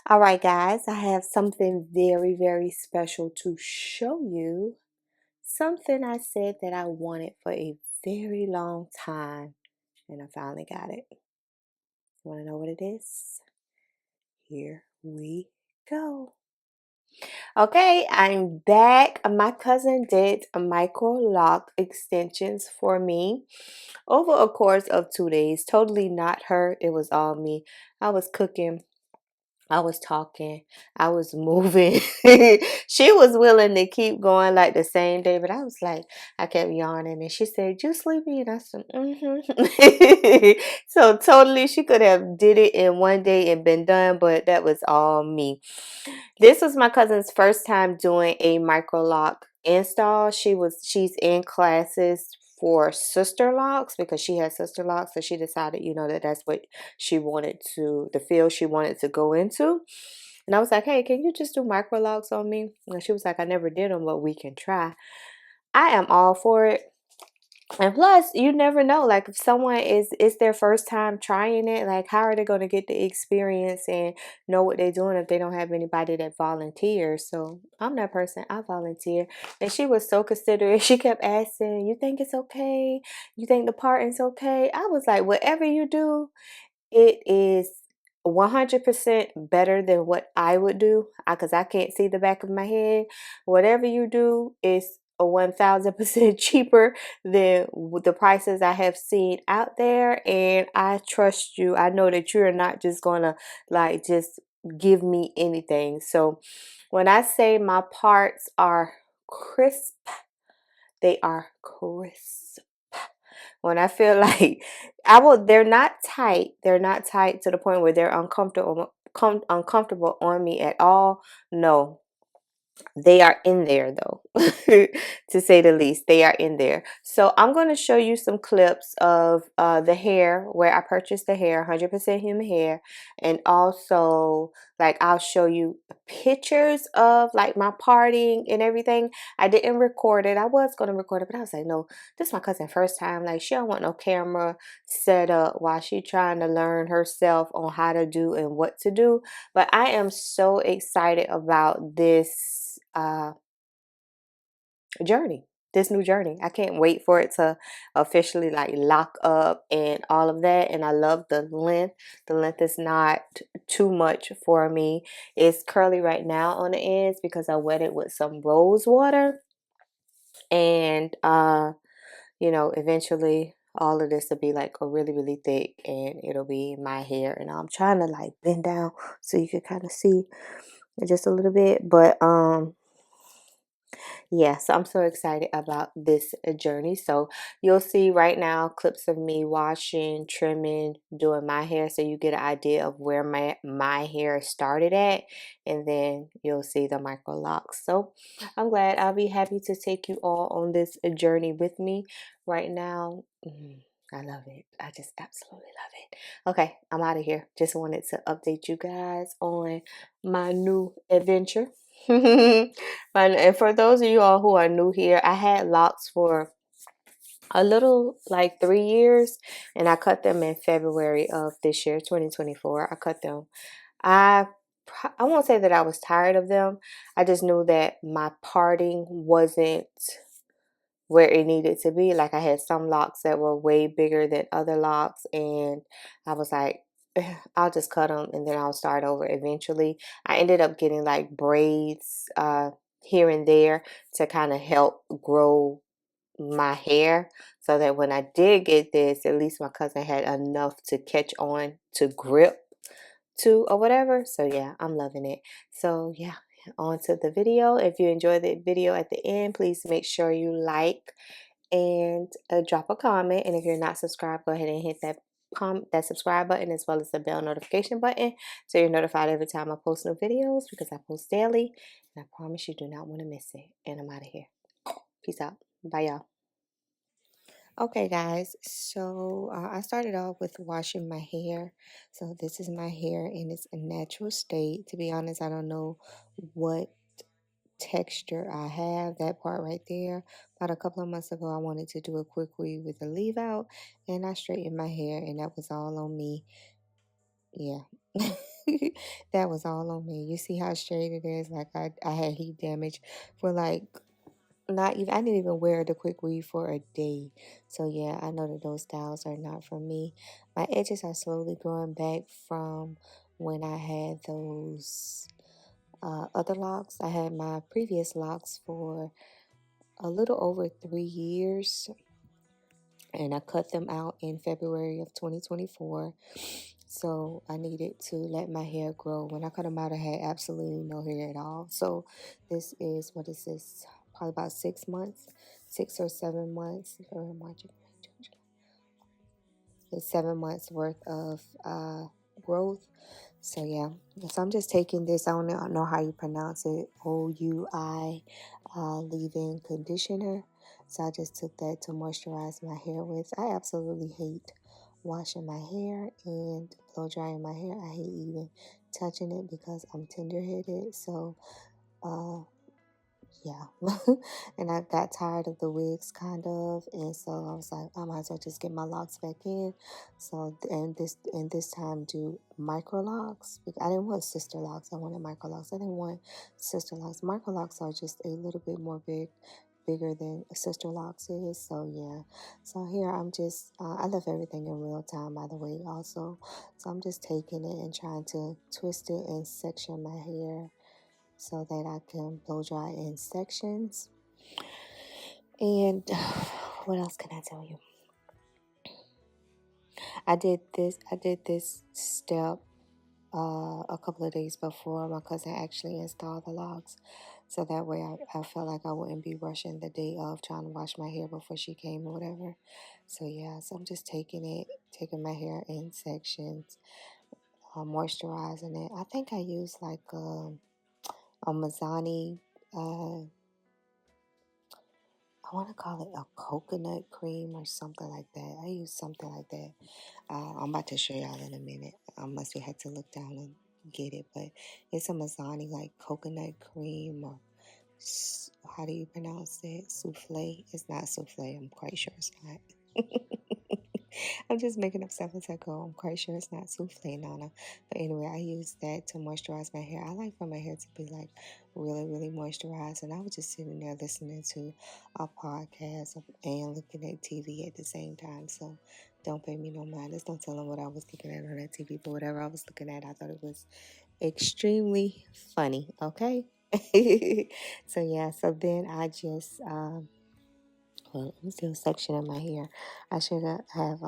All right, guys, I have something very, very special to show you. Something I said that I wanted for a very long time, and I finally got it. Want to know what it is? Here we go. Okay, I'm back. My cousin did a micro lock extensions for me over a course of 2 days. Totally not her. It was all me. I was cooking. I was talking, I was moving. She was willing to keep going like the same day, but I was like, I kept yawning, and she said, "You sleepy?" And I said, "Mm-hmm." So totally, she could have did it in one day and been done, but that was all me. This was my cousin's first time doing a micro lock install. She's in classes for sister locks because she has sister locks, so she decided, that that's what she wanted to, the field she wanted to go into. And I was like, "Hey, can you just do micro locks on me?" And she was like, "I never did them, but we can try." I am all for it. And plus, you never know, like if someone it's their first time trying it, like how are they going to get the experience and know what they're doing if they don't have anybody that volunteers? So I'm that person. I volunteer. And she was so considerate. She kept asking, "You think it's okay? You think the parting's okay?" I was like, "Whatever you do, it is 100% better than what I would do because I can't see the back of my head. Whatever you do is a 1000% cheaper than the prices I have seen out there, and I trust you. I know that you're not just gonna like just give me anything." So when I say my parts are crisp, they are crisp. When I feel like they're not tight. They're not tight to the point where they're uncomfortable on me at all. No, they are in there though, to say the least. They are in there. So I'm going to show you some clips of the hair where I purchased the hair, 100% human hair, and also like I'll show you pictures of like my parting and everything. I didn't record it. I was going to record it, but I was like, no, this is my cousin first time. Like she don't want no camera set up while she trying to learn herself on how to do and what to do. But I am so excited about this journey, this new journey. I can't wait for it to officially like lock up and all of that. And I love the length. The length is not too much for me. It's curly right now on the ends because I wet it with some rose water. And eventually all of this will be like a really, really thick and it'll be my hair. And I'm trying to like bend down so you can kind of see just a little bit. But yeah, so I'm so excited about this journey. So you'll see right now clips of me washing, trimming, doing my hair, so you get an idea of where my hair started at, and then you'll see the micro locks. So I'm glad. I'll be happy to take you all on this journey with me right now. I love it. I just absolutely love it. Okay, I'm out of here. Just wanted to update you guys on my new adventure. And for those of you all who are new here, I had locks for a little like 3 years, and I cut them in February of this year, 2024. I cut them. I I won't say that I was tired of them. I just knew that my parting wasn't where it needed to be. Like I had some locks that were way bigger than other locks, and I was like, I'll just cut them and then I'll start over eventually. I ended up getting like braids here and there to kind of help grow my hair so that when I did get this, at least my cousin had enough to catch on to grip to or whatever. So yeah, I'm loving it. So yeah, on to the video. If you enjoyed the video at the end, please make sure you like and drop a comment. And if you're not subscribed, go ahead and hit that subscribe button as well as the bell notification button so you're notified every time I post new videos, because I post daily and I promise you do not want to miss it. And I'm out of here. Peace out. Bye, y'all. Okay, guys, so I started off with washing my hair. So this is my hair in its natural state. To be honest, I don't know what texture I have. That part right there. About a couple of months ago, I wanted to do a quick weave with a leave out, and I straightened my hair, and that was all on me. Yeah. That was all on me. You see how straight it is? Like I had heat damage for like not even, I didn't even wear the quick weave for a day. So yeah, I know that those styles are not for me. My edges are slowly growing back from when I had those other locks. I had my previous locks for a little over 3 years, and I cut them out in February of 2024. So I needed to let my hair grow. When I cut them out, I had absolutely no hair at all. So this is, what is this? Probably about 6 months, 6 or 7 months, or March, it's 7 months worth of growth. So yeah, so I'm just taking this, I don't know how you pronounce it, OUI leave-in conditioner. So I just took that to moisturize my hair with. I absolutely hate washing my hair and blow drying my hair. I hate even touching it because I'm tender-headed. So yeah. And I got tired of the wigs kind of, and so I was like, I might as well just get my locks back in. So and this time do micro locks, because I didn't want sister locks, I wanted micro locks. I didn't want sister locks. Micro locks are just a little bit more bigger than sister locks is. So yeah, so here I'm just I left everything in real time, by the way, also. So I'm just taking it and trying to twist it and section my hair so that I can blow dry in sections. And what else can I tell you? I did this step a couple of days before my cousin actually installed the locks. So that way I felt like I wouldn't be rushing the day of trying to wash my hair before she came or whatever. So yeah, so I'm just taking my hair in sections, moisturizing it. I think I used like a Mazzani, I want to call it a coconut cream or something like that. I use something like that. I'm about to show y'all in a minute. I must have had to look down and get it, but it's a Mazzani like coconut cream, or how do you pronounce it? Souffle? It's not souffle. I'm quite sure it's not. I'm just making up stuff as I go. I'm quite sure it's not souffle, Nana. But anyway, I use that to moisturize my hair. I like for my hair to be like really, really moisturized. And I was just sitting there listening to a podcast and looking at TV at the same time. So don't pay me no mind. Just don't tell them what I was looking at on that TV. But whatever I was looking at, I thought it was extremely funny. Okay. So yeah, so then I just well, let me see a section of my hair. I should have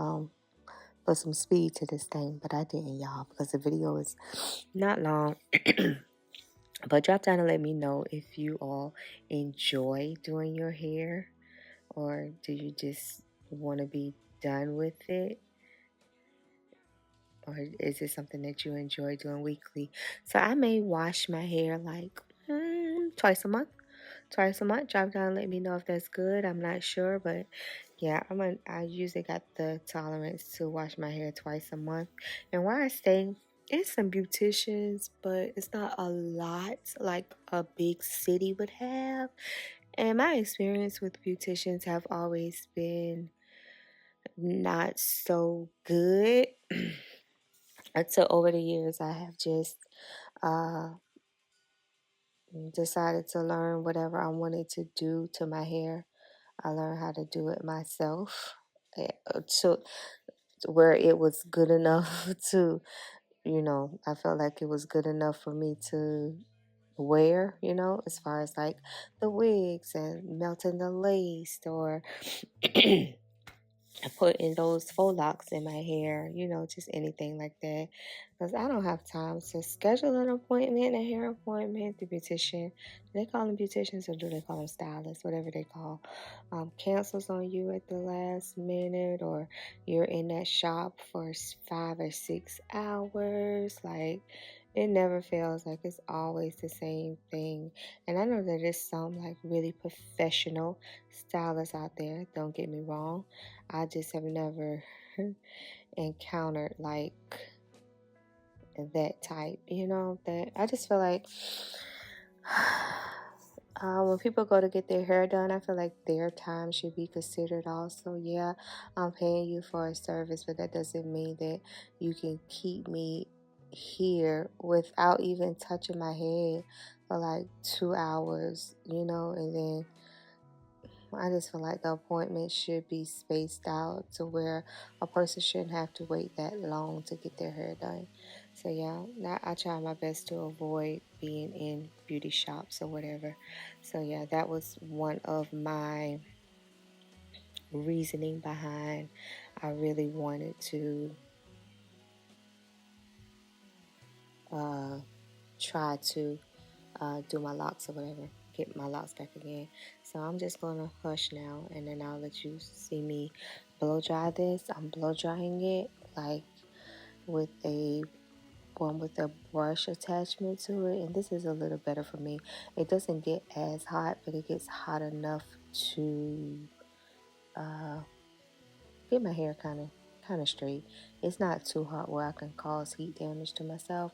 put some speed to this thing, but I didn't, y'all, because the video is not long. But drop down and let me know if you all enjoy doing your hair, or do you just want to be done with it, or is it something that you enjoy doing weekly? So I may wash my hair like twice a month. Drop down and let me know if that's good. I'm not sure, but yeah, I usually got the tolerance to wash my hair twice a month. And where I stay, it's some beauticians, but it's not a lot like a big city would have. And my experience with beauticians have always been not so good. Until over the years, I have just uh, decided to learn whatever I wanted to do to my hair. I learned how to do it myself, to where it was good enough to, I felt like it was good enough for me to wear, as far as like the wigs and melting the lace, or putting those faux locks in my hair, just anything like that. Because I don't have time to schedule an appointment, a hair appointment, the beautician. Do they call them beauticians, or do they call them stylists? Whatever they call. Cancels on you at the last minute, or you're in that shop for 5 or 6 hours. Like, it never fails. Like, it's always the same thing. And I know that there's some like really professional stylists out there. Don't get me wrong. I just have never encountered like that type, that I just feel like when people go to get their hair done, I feel like their time should be considered also. Yeah, I'm paying you for a service, but that doesn't mean that you can keep me here without even touching my head for like 2 hours, you know, and then I just feel like the appointment should be spaced out to where a person shouldn't have to wait that long to get their hair done. So yeah, I try my best to avoid being in beauty shops or whatever. So yeah, that was one of my reasoning behind I really wanted to try to do my locks or whatever, get my locks back again. So I'm just gonna hush now, and then I'll let you see me blow dry this. I'm blow drying it like with a one with a brush attachment to it, and this is a little better for me. It doesn't get as hot, but it gets hot enough to get my hair kind of straight. It's not too hot where I can cause heat damage to myself.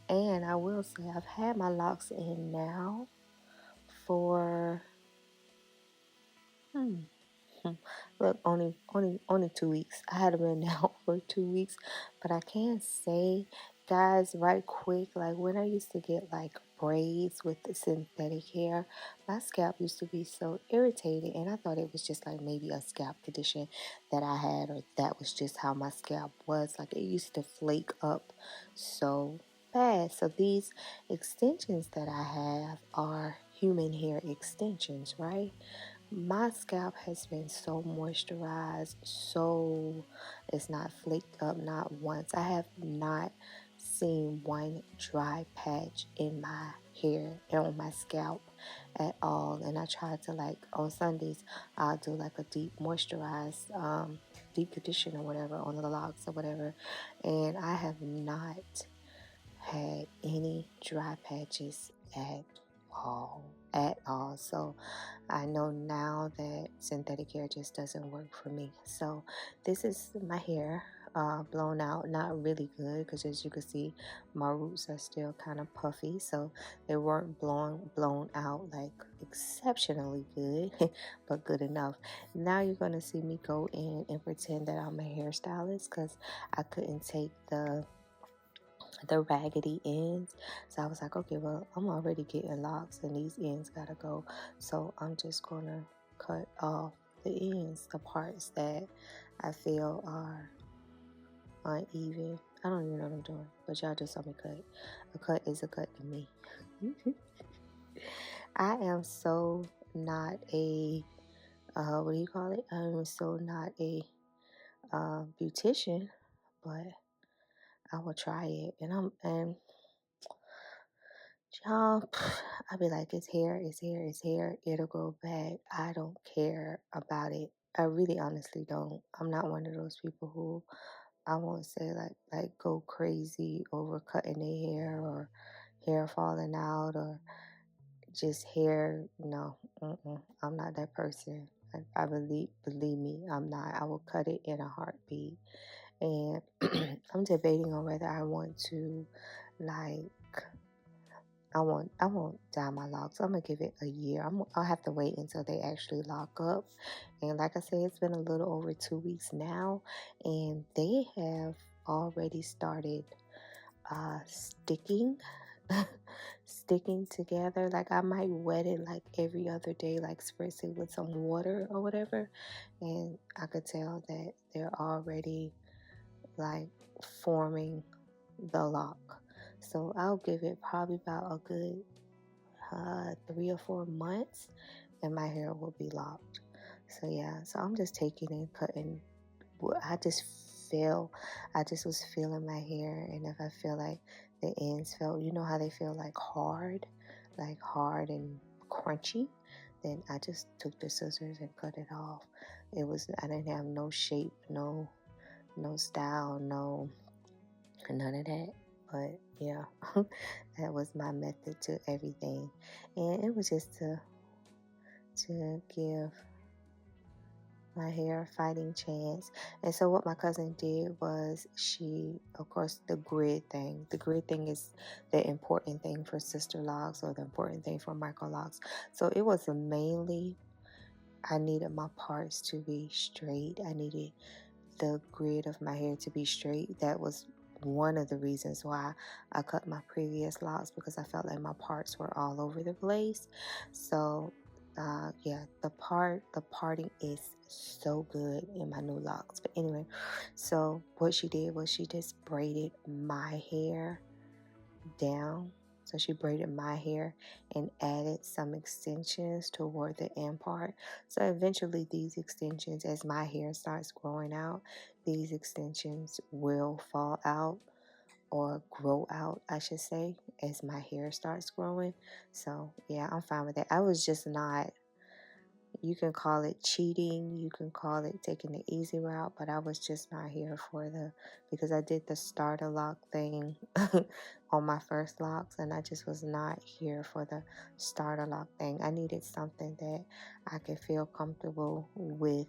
And I will say I've had my locks in now for look, only 2 weeks. I had them in now for 2 weeks, but I can't say, guys, right quick. Like when I used to get like braids with the synthetic hair, my scalp used to be so irritated, and I thought it was just like maybe a scalp condition that I had, or that was just how my scalp was. Like it used to flake up so bad. So these extensions that I have are human hair extensions, right? My scalp has been so moisturized, so it's not flaked up not once. I have not seen one dry patch in my hair and on my scalp at all. And I try to, like, on Sundays, I'll do like a deep moisturized, deep conditioner or whatever on the locks or whatever. And I have not had any dry patches at all. So I know now that synthetic hair just doesn't work for me. So this is my hair blown out, not really good, because as you can see my roots are still kind of puffy, so they weren't blown out like exceptionally good but good enough. Now you're going to see me go in and pretend that I'm a hairstylist, because I couldn't take the raggedy ends. So I was like, okay, well, I'm already getting locks and these ends gotta go. So I'm just gonna cut off the ends, the parts that I feel are uneven. I don't even know what I'm doing, but y'all just saw me cut. A cut is a cut to me. I am so not a, what do you call it? I am so not a beautician, but I will try it. And y'all, I'll be like, it's hair, it's hair, it's hair. It'll grow back. I don't care about it. I really honestly don't. I'm not one of those people who, I won't say like go crazy over cutting their hair or hair falling out or just hair. No, I'm not that person. I believe me, I'm not. I will cut it in a heartbeat. And I'm debating on whether I want to, like, I won't dye my locks. I'm gonna give it a year. I'll have to wait until they actually lock up. And like I said, it's been a little over 2 weeks now, and they have already started sticking sticking together. Like I might wet it like every other day, like spritz it with some water or whatever, and I could tell that they're already like forming the lock. So I'll give it probably about a good 3 or 4 months and my hair will be locked. So yeah, so I'm just taking and cutting. I just feel, I just was feeling my hair, and if I feel like the ends felt, you know how they feel like hard and crunchy, then I just took the scissors and cut it off. I didn't have no shape, no style, none of that. But yeah, that was my method to everything, and it was just to give my hair a fighting chance. And so what my cousin did was, she, of course, the grid thing is the important thing for sister locks, or the important thing for micro locks. So it was mainly, I needed my parts to be straight. I needed the grid of my hair to be straight. That was one of the reasons why I cut my previous locks, because I felt like my parts were all over the place. So yeah, the parting is so good in my new locks. But anyway, so what she did was she just braided my hair down. So she braided my hair and added some extensions toward the end part. So eventually these extensions, as my hair starts growing out, these extensions will fall out, or grow out, I should say, as my hair starts growing. So yeah, I'm fine with that. I was just not, you can call it cheating, you can call it taking the easy route, but I was just not here for because I did the starter lock thing on my first locks, and I just was not here for the starter lock thing. I needed something that I could feel comfortable with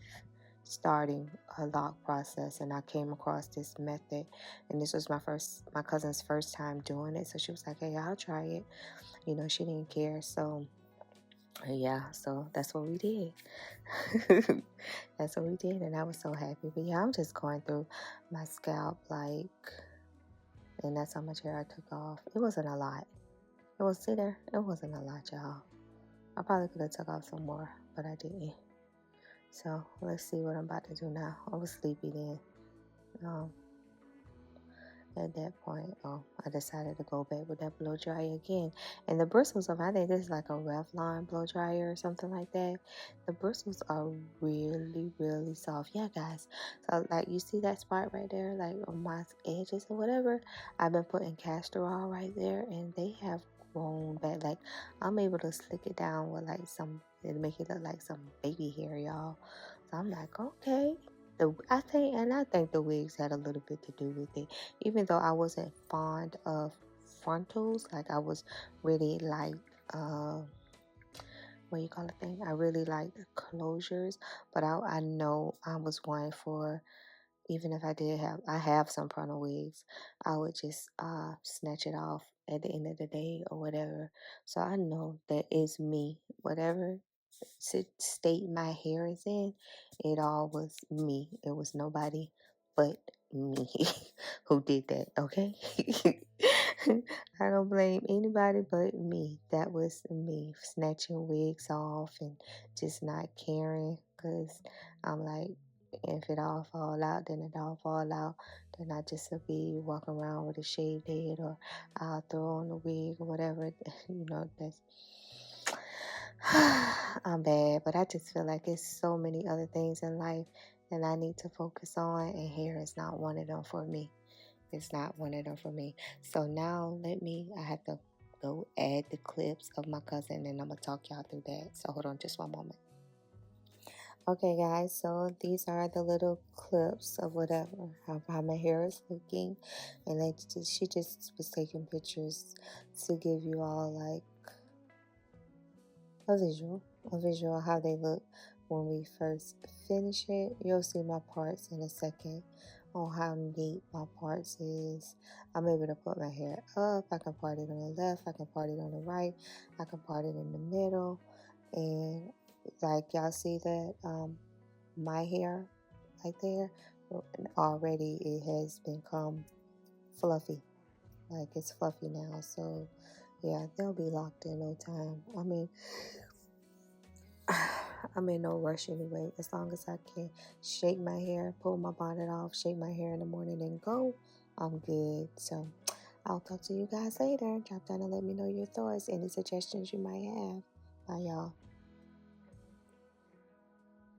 starting a lock process, and I came across this method, and this was my cousin's first time doing it, so she was like, hey, I'll try it. You know, she didn't care. So yeah, so that's what we did. That's what we did, and I was so happy. But yeah, I'm just going through my scalp, like, and that's how much hair I took off. It wasn't a lot. It was, see there, it wasn't a lot, y'all. I probably could have took off some more, but I didn't. So let's see what I'm about to do now. I was sleepy then. At that point, I decided to go back with that blow dryer again. And the bristles of, I think this is like a Revlon blow dryer or something like that. The bristles are really, really soft. Yeah, guys. So, like, you see that spot right there, like on my edges or whatever? I've been putting castor oil right there, and they have grown back. Like, I'm able to slick it down with like it'll make it look like some baby hair, y'all. So I'm like, okay. I think the wigs had a little bit to do with it. Even though I wasn't fond of frontals, like I was really like what you call it thing? I really like closures, but I know I was one for, even if I have some frontal wigs, I would just snatch it off at the end of the day or whatever. So I know that is me. Whatever state my hair is in, it all was me. It was nobody but me who did that, okay? I don't blame anybody but me. That was me, snatching wigs off and just not caring, because I'm like, if it all fall out, then it all fall out. Then I just will be walking around with a shaved head, or I'll throw on a wig or whatever. You know, that's I'm bad, but I just feel like it's so many other things in life that I need to focus on, and hair is not one of them for me. It's not one of them for me. So now I have to go add the clips of my cousin, and I'm going to talk y'all through that. So hold on just one moment. Okay, guys, so these are the little clips of whatever, how my hair is looking. And she just was taking pictures to give you all like a visual how they look when we first finish it. You'll see my parts in a second on how neat my parts is. I'm able to put my hair up. I can part it on the left. I can part it on the right. I can part it in the middle. And like y'all see that my hair right there, already it has become fluffy. Like it's fluffy now. So yeah, they'll be locked in no time. I mean, I'm in no rush anyway. As long as I can shake my hair, pull my bonnet off, shake my hair in the morning, and go, I'm good. So I'll talk to you guys later. Drop down and let me know your thoughts, any suggestions you might have. Bye, y'all.